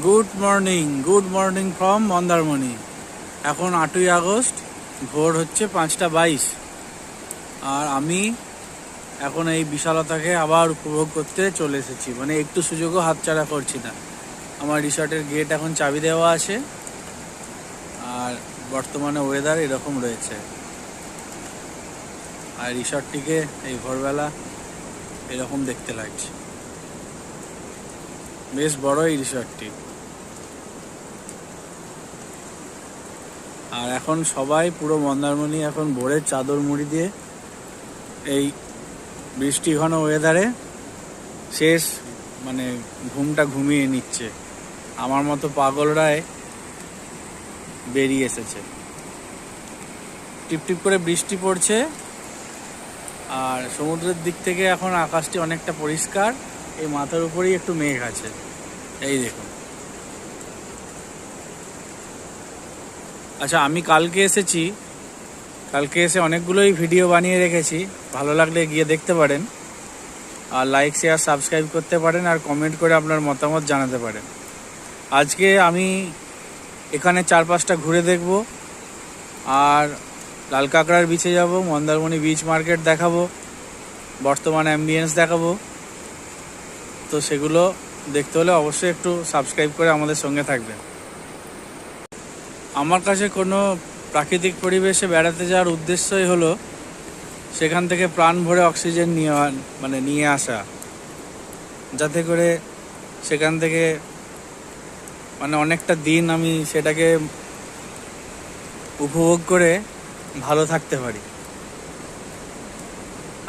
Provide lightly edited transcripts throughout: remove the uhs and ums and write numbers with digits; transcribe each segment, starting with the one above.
Good morning from Mandarmani. এখন 8ই August, ভোর হচ্ছে 5:22। আর আমি এখন এই বিশালতাকে আবার উপভোগ করতে চলে এসেছি, মানে একটু সুযোগও হাতছাড়া করছি না। আমার রিসর্টের গেট এখন চাবি দেওয়া আছে, আর বর্তমানে ওয়েদার এরকম রয়েছে। আর রিসর্টটিকে এই ভোরবেলা এরকম দেখতে লাগছে। বেশ বড় এই রিসর্টটি। আর এখন সবাই পুরো মন্দারমণি এখন ভোরের চাদর মুড়ি দিয়ে এই বৃষ্টি ঘন ওয়েদারে শেষ মানে ঘুমটা ঘুমিয়ে নিচ্ছে। আমার মতো পাগলরাই বেরিয়ে এসেছে। টিপটিপ করে বৃষ্টি পড়ছে, আর সমুদ্রের দিক থেকে এখন আকাশটি অনেকটা পরিষ্কার। এই মাথার উপরেই একটু মেঘ আছে, এই দেখুন। আচ্ছা, আমি কালকে এসে অনেকগুলোই ভিডিও বানিয়ে রেখেছি, ভালো লাগলে গিয়ে দেখতে পারেন। আর লাইক, শেয়ার, সাবস্ক্রাইব করতে পারেন, আর কমেন্ট করে আপনার মতামত জানাতে পারেন। আজকে আমি এখানে 4-5টা ঘুরে দেখব, আর লাল কাঁকড়ার বিচে যাব, মন্দারমণি বিচ মার্কেট দেখাবো, বর্তমান অ্যাম্বিয়েন্স দেখাবো। তো সেগুলো দেখতে হলে অবশ্যই একটু সাবস্ক্রাইব করে আমাদের সঙ্গে থাকবেন। আমার কাছে কোনো প্রাকৃতিক পরিবেশে বেড়াতে যাওয়ার উদ্দেশ্যই হলো সেখান থেকে প্রাণ ভরে অক্সিজেন নিয়ে আসা, যাতে করে সেখান থেকে অনেকটা দিন আমি সেটাকে উপভোগ করে ভালো থাকতে পারি।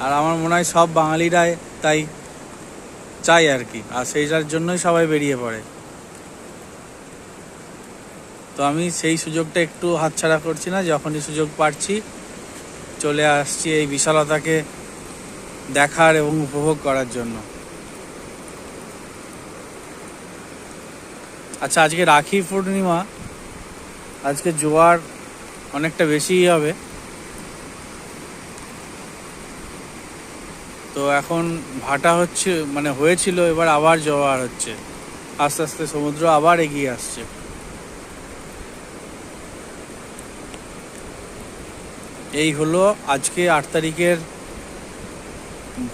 আর আমার মনে হয় সব বাঙালিরাই তাই চাই আর কি, আর সেইটার জন্যই সবাই বেরিয়ে পড়ে। তো আমি সেই সুযোগটা একটু হাতছাড়া করছি না, যখনই সুযোগ পাচ্ছি চলে আসছি এই বিশালতাকে দেখার এবং উপভোগ করার জন্য। আচ্ছা, আজকে রাখি পূর্ণিমা, আজকে জোয়ার অনেকটা বেশিই হবে। তো এখন ভাটা হয়েছিল, এবার আবার জোয়ার হচ্ছে। আস্তে আস্তে সমুদ্র আবার এগিয়ে আসছে। এই হলো আজকে 8 তারিখের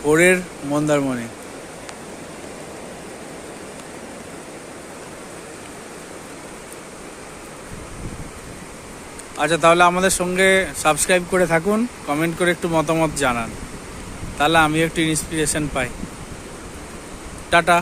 ভোরের মন্দারমণি। আচ্ছা, তাহলে আমাদের সঙ্গে সাবস্ক্রাইব করে থাকুন, কমেন্ট করে একটু মতামত জানান, তাহলে আমি একটু ইন্সপিরেশন পাই। টাটা।